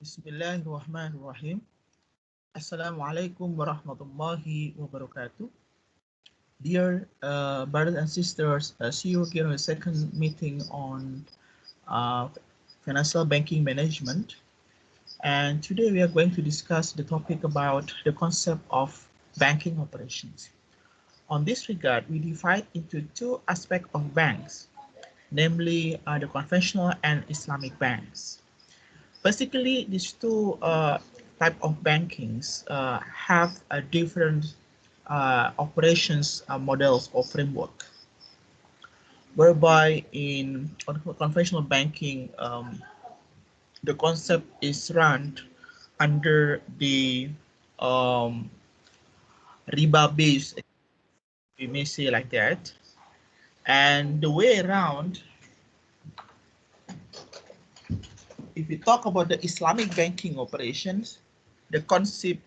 Bismillahirrahmanirrahim. Assalamualaikum warahmatullahi wabarakatuh. Dear brothers and sisters, see you again on the second meeting on uh, financial banking management. And today we are going to discuss the topic about the concept of banking operations. On this regard, we divide into two aspects of banks, namely the conventional and Islamic banks. Basically, these two type of bankings have a different operations models or framework, whereby in conventional banking, the concept is run under the um, riba base, we may say like that, and the way around. If we talk about the Islamic banking operations, the concept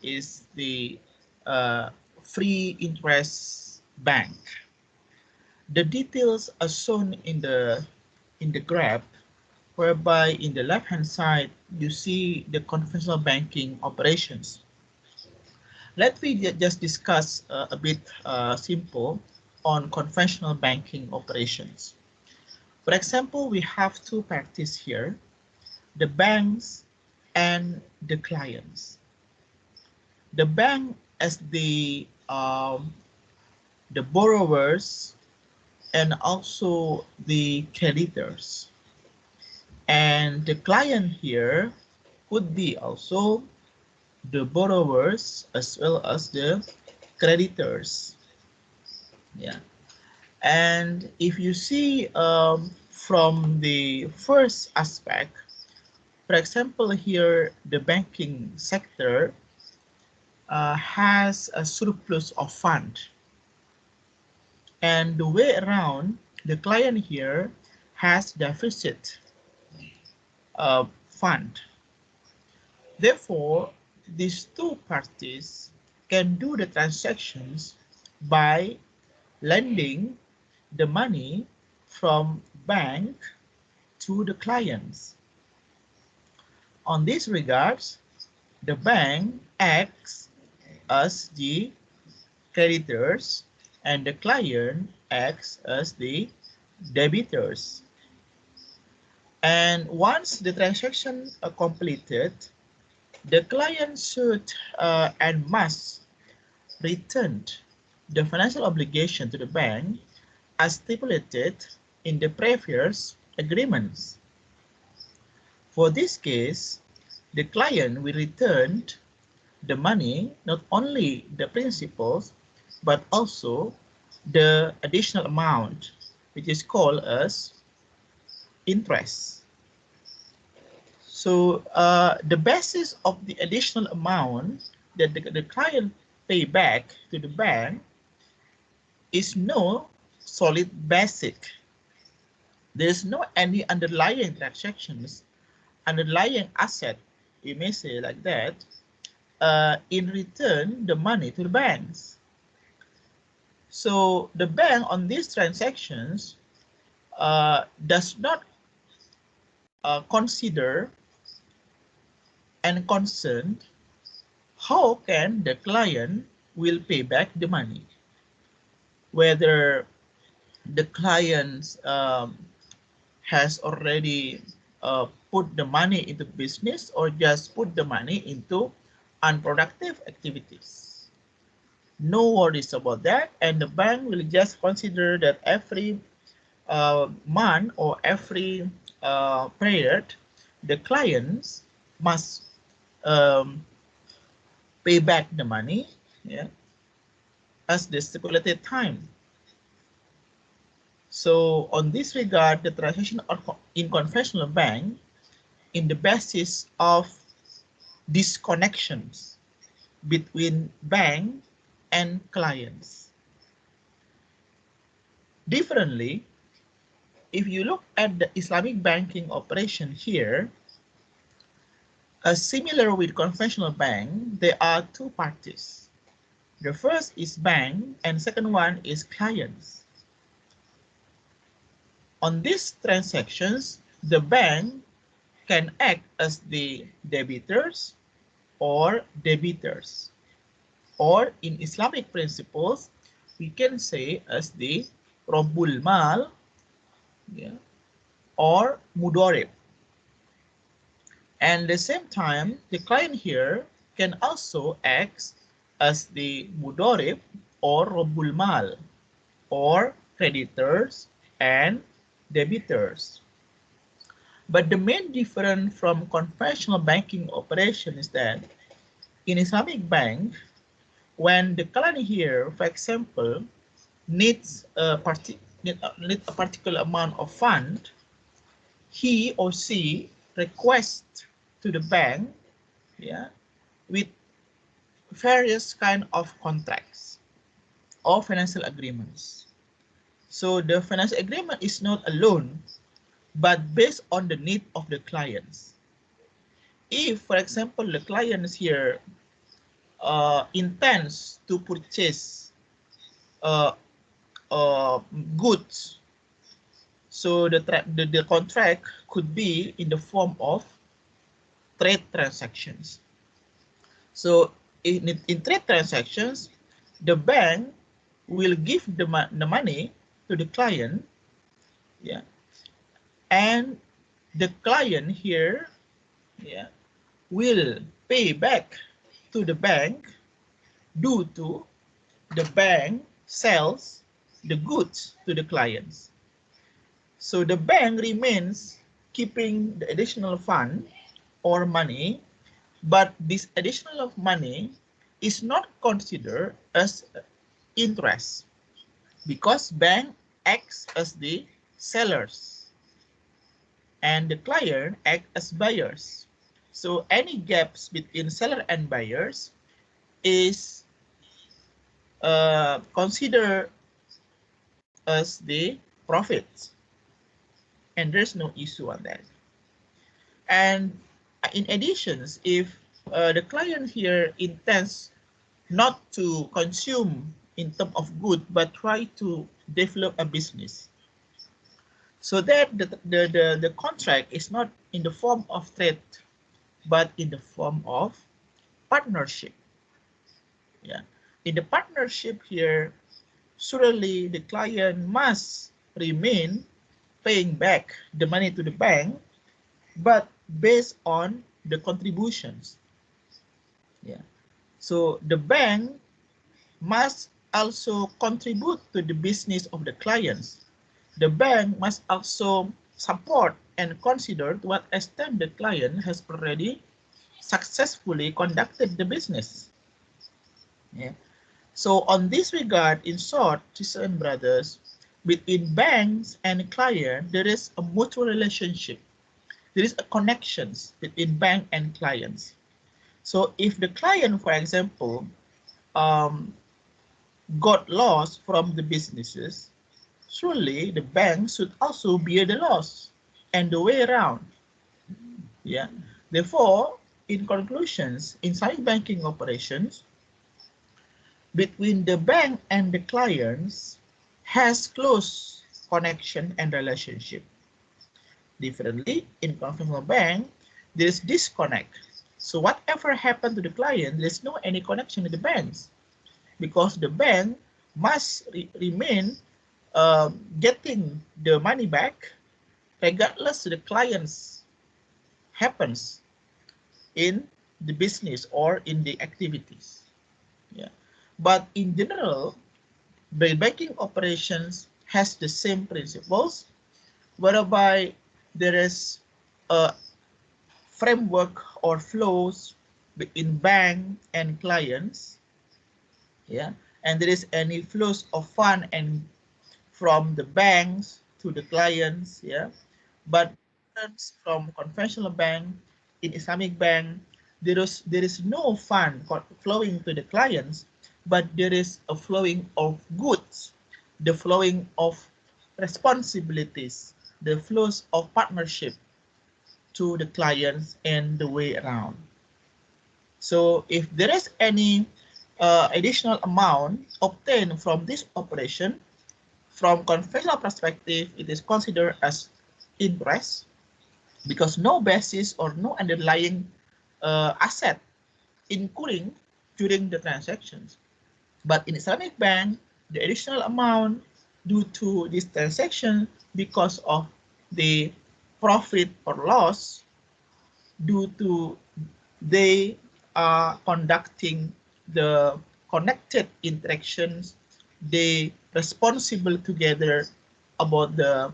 is the free interest bank. The details are shown in the graph, whereby in the left hand side you see the conventional banking operations. Let me just discuss a bit simple on conventional banking operations. For example, we have two parties here, the banks and the clients. The bank as the borrowers and also the creditors. And the client here could be also the borrowers as well as the creditors. Yeah. And if you see from the first aspect, for example, here the banking sector has a surplus of fund, and the way around, the client here has deficit fund. Therefore, these two parties can do the transactions by lending the money from bank to the clients. On this regards, the bank acts as the creditors and the client acts as the debitors. And once the transaction are completed, the client should and must return the financial obligation to the bank as stipulated in the previous agreements. For this case, the client will return the money, not only the principals, but also the additional amount, which is called as interest. So the basis of the additional amount that the client pay back to the bank is no solid basic. There is no any underlying transactions, underlying asset, we may say like that, in return the money to the banks. So the bank on these transactions does not consider and concerned how can the client will pay back the money, whether the client has already put the money into business or just put the money into unproductive activities. No worries about that, and the bank will just consider that every month or every period, the clients must pay back the money, yeah, as the stipulated time. So on this regard, the transaction in conventional bank in the basis of disconnections between bank and clients. Differently, if you look at the Islamic banking operation here, similar with conventional bank, there are two parties. The first is bank and second one is clients. On these transactions, the bank can act as the debitors or debitors, or in Islamic principles, we can say as the Rabbul Mal, yeah, or Mudorib. And at the same time, the client here can also act as the Mudorib or Rabbul Mal, or creditors and debitors. But the main difference from conventional banking operation is that in Islamic bank, when the client here, for example, needs a particular amount of fund, he or she requests to the bank, yeah, with various kind of contracts or financial agreements. So the financial agreement is not a loan, but based on the need of the clients. If, for example, the clients here intends to purchase uh, goods, so the contract could be in the form of trade transactions. So in trade transactions, the bank will give the money to the client, yeah, and the client here, yeah, will pay back to the bank due to the bank sells the goods to the clients. So the bank remains keeping the additional fund or money, but this additional money is not considered as interest because bank acts as the sellers and the client act as buyers. So any gaps between seller and buyers is considered as the profit, and there's no issue on that. And in addition, if the client here intends not to consume in terms of good, but try to develop a business, so that the contract is not in the form of trade, but in the form of partnership. Yeah, in the partnership here, surely the client must remain paying back the money to the bank, but based on the contributions. Yeah. So the bank must also contribute to the business of the clients. The bank must also support and consider to what extent the client has already successfully conducted the business. Yeah. So on this regard, in short, sisters and brothers, between banks and client, there is a mutual relationship. There is a connections between bank and clients. So if the client, for example, got loss from the businesses, surely the bank should also bear the loss and the way around. Yeah. Therefore, in conclusions, in Islamic banking operations, between the bank and the clients has close connection and relationship. Differently, in conventional bank, there is disconnect. So whatever happened to the client, there's no any connection with the banks because the bank must remain getting the money back regardless the clients happens in the business or in the activities. Yeah. But in general, the banking operations has the same principles, whereby there is a framework or flows between bank and clients, yeah, and there is any flows of fund and from the banks to the clients, yeah, but from conventional bank in Islamic bank, there is no fund flowing to the clients, but there is a flowing of goods, the flowing of responsibilities, the flows of partnership to the clients and the way around. So if there is any additional amount obtained from this operation, from conventional perspective, it is considered as interest. because no basis or no underlying asset incurring during the transactions. But in Islamic bank, the additional amount due to this transaction because of the profit or loss due to they are conducting the connected interactions, they responsible together about the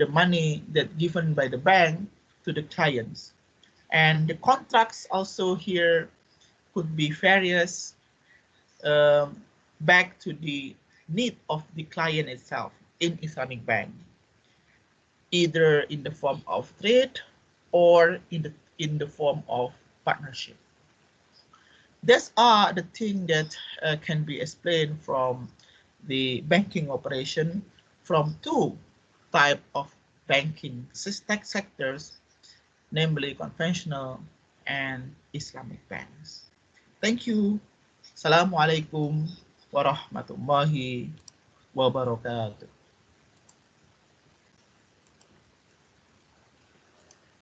money that given by the bank to the clients. And the contracts also here could be various, um, back to the need of the client itself in Islamic bank, either in the form of trade or in the form of partnership. These are the things that can be explained from the banking operation from two type of banking sectors, namely conventional and Islamic banks. Thank you. Assalamualaikum warahmatullahi wabarakatuh.